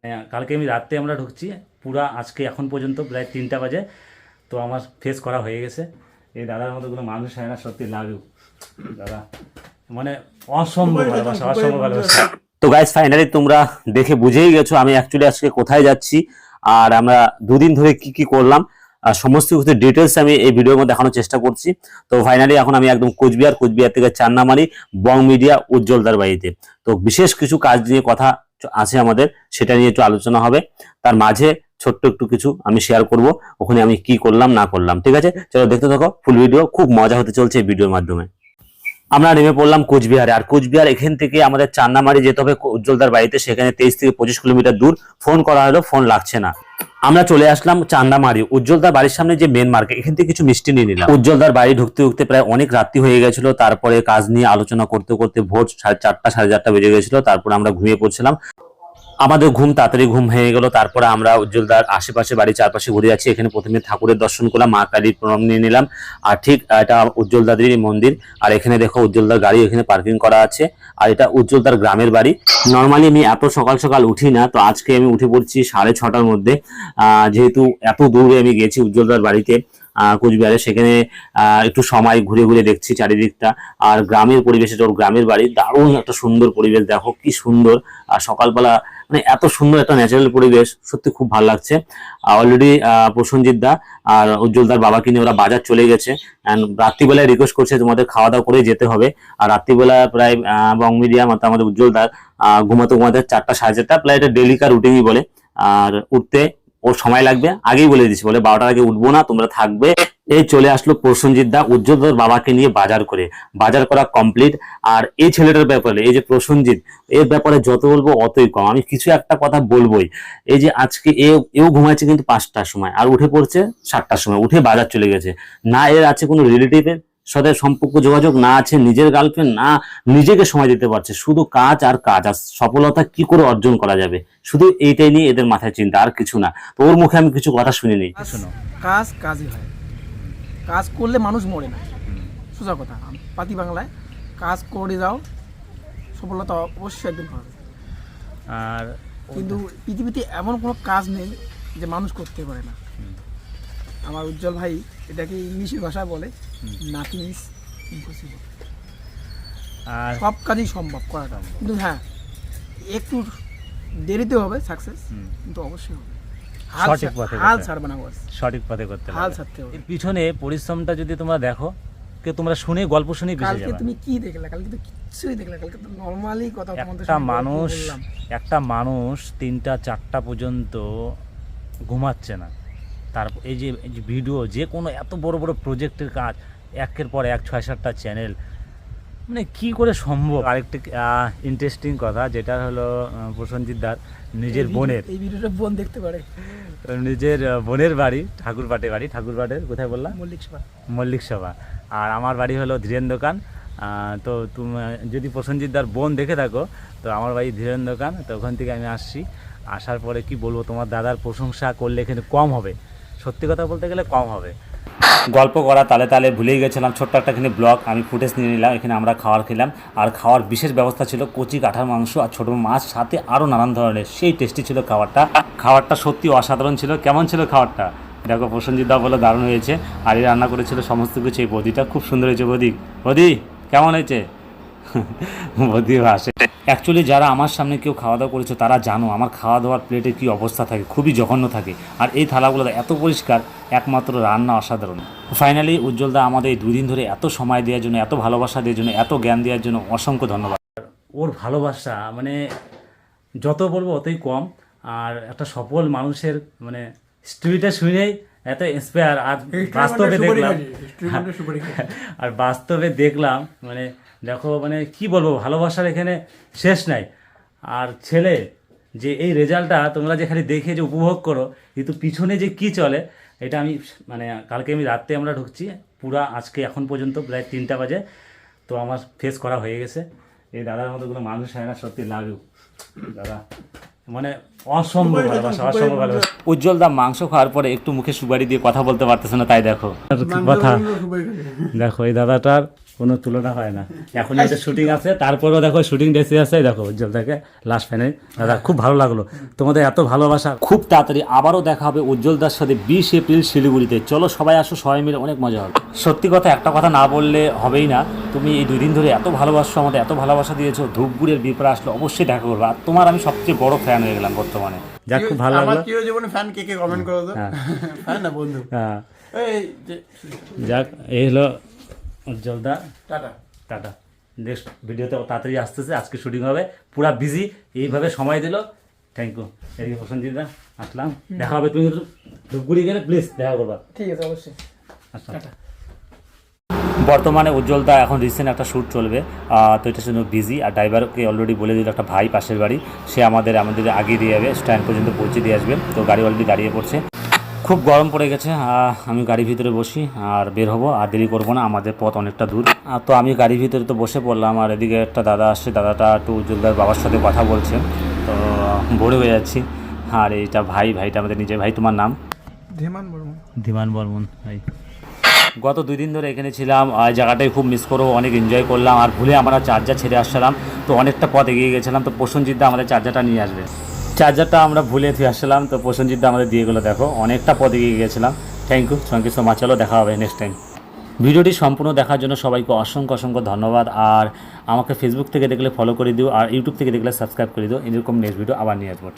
কালকে আমি রাতে আমরা ঢুকছি, পুরা আজকে এখন পর্যন্ত প্রায় 3টা বাজে। তো আমার ফেস করা হয়ে গেছে। এই দাদার মতো কোনো মানুষ হয় না, সত্যি লাভ ইউ দাদা, মানে অসম্ভব ভালোবাসা, অসম্ভব ভালোবাসা। তো গাইস ফাইনালি তোমরা দেখে বুঝেই গেছো আমি অ্যাকচুয়ালি আজকে কোথায় যাচ্ছি আর আমরা দুদিন ধরে কি কি করলাম, সমস্ত কিছু ডিটেলস আমি এই ভিডিওর মধ্যে দেখানোর চেষ্টা করছি। তো ফাইনালি এখন আমি একদম কোচবিহার থেকে চান্নামারি বং মিডিয়া উজ্জ্বলদার বাড়িতে। তো বিশেষ কিছু কাজ নিয়ে কথা আছে আমাদের, সেটা নিয়ে একটু আলোচনা হবে। তার মাঝে ছোট্ট একটু কিছু আমি শেয়ার করব, ওখানে আমি কি করলাম না করলাম। ঠিক আছে, চলো দেখতে থাকো ফুল ভিডিও, খুব মজা হতে চলছে এই ভিডিওর মাধ্যমে। আমরা নেমে পড়লাম কোচবিহারে, আর কোচবিহার এখান থেকে আমাদের চান্নামারি যেতে হবে উজ্জ্বলদার বাড়িতে, সেখানে 23 থেকে 25 কিলোমিটার দূর। ফোন করা হলো, ফোন লাগছে না। আমরা চলে আসলাম চান্নামারি, উজ্জ্বলদার বাড়ির সামনে যে মেন মার্কেট, এখান থেকে কিছু মিষ্টি নিয়ে নিলাম। উজ্জ্বলদার বাড়ি ঢুকতে ঢুকতে প্রায় অনেক রাত্রি হয়ে গেছিল। তারপরে কাজ নিয়ে আলোচনা করতে করতে ভোর 4:30 4:30 বেজে গেছিল। তারপরে আমরা ঘুমিয়ে পড়ছিলাম। আমাদের তাড়াতাড়ি ঘুম হয়ে গেল। তারপরে আমরা উজ্জ্বলদার আশেপাশে বাড়ি চারপাশে ঘুরে যাচ্ছি। এখানে প্রথমে ঠাকুরের দর্শন করলাম, মা কালীর প্রণাম নিয়ে নিলাম। আর ঠিক এটা উজ্জ্বলদাদেরই মন্দির। আর এখানে দেখো উজ্জ্বলদার গাড়ি এখানে পার্কিং করা আছে। আর এটা উজ্জ্বলদার গ্রামের বাড়ি। নর্মালি আমি এত সকাল সকাল উঠি না, তো আজকে আমি উঠে পড়ছি 6:30টার মধ্যে। যেহেতু এত দূরে আমি গেছি উজ্জ্বলদার বাড়িতে কোচবিহারে, সেখানে একটু সময় ঘুরে ঘুরে দেখছি চারিদিকটা। আর গ্রামের পরিবেশে, ওর গ্রামের বাড়ি, দারুণ একটা সুন্দর পরিবেশ, দেখো কি সুন্দর। আর সকালবেলা মানে এত সুন্দর একটা ন্যাচারাল পরিবেশ, সত্যি খুব ভালো লাগছে। অলরেডি প্রসেনজিৎ দা আর উজ্জ্বলদার বাবাকে নিয়ে ওরা বাজার চলে গেছে। রাত্রিবেলায় রিকোয়েস্ট করছে তোমাদের খাওয়া দাওয়া করে যেতে হবে। আর রাত্রিবেলা প্রায় বং মিডিয়া মতো আমাদের উজ্জ্বলদার ঘুমাতে ঘুমাতে 4টা 4:30, প্রায় এটা ডেলিকার রুটিনই বলে। আর উঠতে ওর সময় লাগবে, আগেই বলে দিচ্ছি, বলে 12টার আগে উঠবো না, তোমরা থাকবে। এই চলে আসলো প্রসেনজিৎ দা উজ্জ্বলদার বাবাকে নিয়ে বাজার করে, বাজার করা কমপ্লিট। আর এই ছেলেটার ব্যাপারে, এই যে প্রসেনজিৎ, এর ব্যাপারে যত বলবো অতই কম। আমি কিছু একটা কথা বলবোই। এই যে আজকে এও ঘুমাচ্ছে কিন্তু 5টার সময়, আর উঠে পড়ছে 7টার সময়, উঠে বাজার চলে গেছে। না এর আছে কোনো রিলেটিভের সাথে সম্পর্ক যোগাযোগ, না আছে নিজের গার্লফ্রেন্ড, না নিজেকে সময় দিতে পারছে, শুধু কাজ আর কাজ। আর সফলতা কি করে অর্জন করা যাবে, শুধু এইটাই নিয়ে এদের মাথায় চিন্তা, আর কিছু না। তো ওর মুখে আমি কিছু কথা শুনিনি। শোনো, কাজ কাজই হয়, কাজ করলে মানুষ মরে না, সোজা কথা। পাতি বাংলায় কাজ করে যাও, সফলতা অবশ্যই একদিন পাবে। আর কিন্তু পৃথিবীতে এমন কোনো কাজ নেই যে মানুষ করতে পারে না। আমার উজ্জ্বল ভাই এটাকে ইংলিশের ভাষায় বলে নাথিং ইজ ইম্পসিবল। আর সব কাজই সম্ভব করাটা, কিন্তু হ্যাঁ একটু দেরিতে হবে সাকসেস, কিন্তু অবশ্যই হবে। সঠিক পথে হাল ছাড়বে না, বস সঠিক পথে করতে হবে। হাল ছাড়তে হবে। এর পিছনে পরিশ্রমটা যদি তোমরা দেখো, কে তোমরা শুনে গল্প শুনে বেঁচে কালকে যাবে। তুমি কি দেখলে? কালকে তো কিছুই দেখলে, কালকে তো নরমালি কথা তোমাদের একটা মানুষ 3টা 4টা পর্যন্ত ঘুমাচ্ছে না। তারপর এই যে ভিডিও, যে কোনো এত বড় বড় প্রজেক্টের কাজ, একের পর এক 6-7টা চ্যানেল, মানে কি করে সম্ভব। আরেকটা ইন্টারেস্টিং কথা, যেটা হলো প্রসেনজিৎ দার নিজের বোনের, এই ভিডিওটা বোন দেখতে পারে, নিজের বোনের বাড়ি ঠাকুরবাটের কোথায় বললাম, মল্লিক সভা। আর আমার বাড়ি হলো ধীরেন দোকান। তো তুমি যদি প্রসেনজিৎ দার বোন দেখে থাকো, তো আমার বাড়ি ধীরেন দোকান। তো ওখান থেকে আমি আসছি। আসার পরে কি বলবো, তোমার দাদার প্রশংসা করলে এখানে কম হবে, সত্যি কথা বলতে গেলে কম হবে। গল্প করা তালে তালে ভুলেই গেছিলাম, ছোট্ট একটা এখানে ব্লগ আমি ফুটেজ নিয়ে নিলাম। এখানে আমরা খাবার খেলাম, আর খাওয়ার বিশেষ ব্যবস্থা ছিল কচি কাঁঠার মাংস আর ছোটো মাছ, সাথে আরও নানান ধরনের, সেই টেস্টি ছিল খাবারটা সত্যি অসাধারণ ছিল। কেমন ছিল খাবারটা দেখো, প্রসেনজিৎ দা বলে দারুণ হয়েছে। আর এই রান্না করেছিল সমস্ত কিছু এই বৌদিটা, খুব সুন্দর হয়েছে। বৌদি কেমন হয়েছে? বৌদিও আসে। অ্যাকচুয়ালি যারা আমার সামনে কেউ খাওয়া দাওয়া করেছে তারা জানো আমার খাওয়া দাওয়ার প্লেটে কী অবস্থা থাকে, খুবই জঘন্য থাকে। আর এই থালাগুলো এত পরিষ্কার, একমাত্র রান্না অসাধারণ। ফাইনালি উজ্জ্বলদা আমাদের এই 2 দিন ধরে এত সময় দেওয়ার জন্য, এত ভালোবাসা দেওয়ার জন্য, এত জ্ঞান দেওয়ার জন্য অসংখ্য ধন্যবাদ। ওর ভালোবাসা মানে যত বলবো অতই কম। আর একটা সফল মানুষের মানে স্টোরিটা শুনেই এত ইন্সপায়ার। আর বাস্তবে দেখলাম মানে দেখো, মানে কি বলবো, ভালোবাসার এখানে শেষ নাই। আর ছেলে যে এই রেজাল্টটা তোমরা যে খালি দেখে যে উপভোগ করো, কিন্তু পিছনে যে কি চলে এটা আমি মানে কালকে আমি রাতে আমরা ঢুকছি, পুরা আজকে এখন পর্যন্ত প্রায় 3টা বাজে। তো আমার ফেস করা হয়ে গেছে। এই দাদার মতো কোনো মানুষ হয় না, সত্যি লাভ ইউ দাদা, মানে অসম্ভব ভালোবাসা, অসম্ভব ভালোবাসা। উজ্জ্বলদা মাংস খাওয়ার পরে একটু মুখে সুপারি দিয়ে কথা বলতে পারতেছে না, তাই দেখো কথা দেখো এই দাদাটার কোনো তুলনা হয় না। এখন একটা শুটিং আছে, তারপরেও দেখো শুটিং ডেসে আছে, দেখো উজ্জ্বল থেকে লাস্ট ফাইনাল। দাদা খুব ভালো লাগলো তোমাদের এত ভালোবাসা। খুব তাড়াতাড়ি আবারও দেখা হবে উজ্জ্বলদার সাথে 20 এপ্রিল শিলিগুড়িতে। চলো সবাই আসো, সবাই মিলে অনেক মজা হবে। সত্যি কথা, একটা কথা না বললে হবেই না, তুমি এই 2 দিন ধরে এত ভালোবাসো, আমাদের এত ভালোবাসা দিয়েছো। ধূপগুড়ির বিপরা আসলে অবশ্যই দেখা করবো, আর তোমার আমি সবচেয়ে বড় ফ্যান হয়ে গেলাম বর্তমানে। যাক খুব ভালো আমার লাগলো। চির জীবনে ফ্যান কে কমেন্ট করো তো, ফ্যান না বন্ধু। হ্যাঁ এই যে যাক, এই হলো উজ্জ্বলদা। টাটা। টাটা। নেক্সট ভিডিওতে তাড়াতাড়ি আসতেছে, আজকে শুটিং হবে, পুরা বিজি, এইভাবে সময় দিল। Thank you. এদিকে প্রসেনজিৎদা আসলাম, দেখা হবে। তুমি ধূপগুড়ি গেলে প্লিজ দেখা করবা। ঠিক আছে, অবশ্যই। আসলাম। বর্তমানে উজ্জ্বলদা এখন রিসেন্ট একটা শ্যুট চলবে, তো এটার জন্য বিজি। আর ড্রাইভারকে অলরেডি বলে দিল, একটা ভাই পাশের বাড়ি, সে আমাদের আগিয়ে দিয়ে যাবে, স্ট্যান্ড পর্যন্ত পৌঁছে দিয়ে আসবে। তো গাড়ি অলরেডি দাঁড়িয়ে পড়ছে, খুব গরম পড়ে গেছে। আমি গাড়ির ভিতরে বসি আর বের হবো, আর দেরি করবো না, আমাদের পথ অনেকটা দূর। তো আমি গাড়ির ভিতরে তো বসে পড়লাম, আর এদিকে একটা দাদা আসছে, দাদাটা একটু উজ্জ্বলদার বাবার সাথে কথা বলছে, তো বোর হয়ে যাচ্ছি। আর এইটা ভাইটা আমাদের নিজের ভাই। তোমার নাম? ধীমান বর্মন। ধীমান বর্মন ভাই। গত 2 দিন ধরে এখানে ছিলাম, আর জায়গাটাই খুব মিস করবো, অনেক এনজয় করলাম। আর ভুলে আমরা চার্জার ছেড়ে আসছিলাম, তো অনেকটা পথ এগিয়ে গেছিলাম। তো প্রসেনজিৎদা আমাদের চার্জারটা নিয়ে আসবে। চার্জারটা আমরা ভুলে দিয়ে আসছিলাম, তো প্রসেনজিৎদা আমাদের দিয়ে গেলো। দেখো অনেকটা পথ এগিয়ে গেছিলাম। Thank you so much. চলো দেখা হবে নেক্সট টাইম। ভিডিওটি সম্পূর্ণ দেখার জন্য সবাইকে অসংখ্য ধন্যবাদ। আর আমাকে ফেসবুক থেকে দেখলে ফলো করে দিও, আর ইউটিউব থেকে দেখলে সাবস্ক্রাইব করে দিও। এরকম নেক্সট ভিডিও আবার নিয়ে আসবো।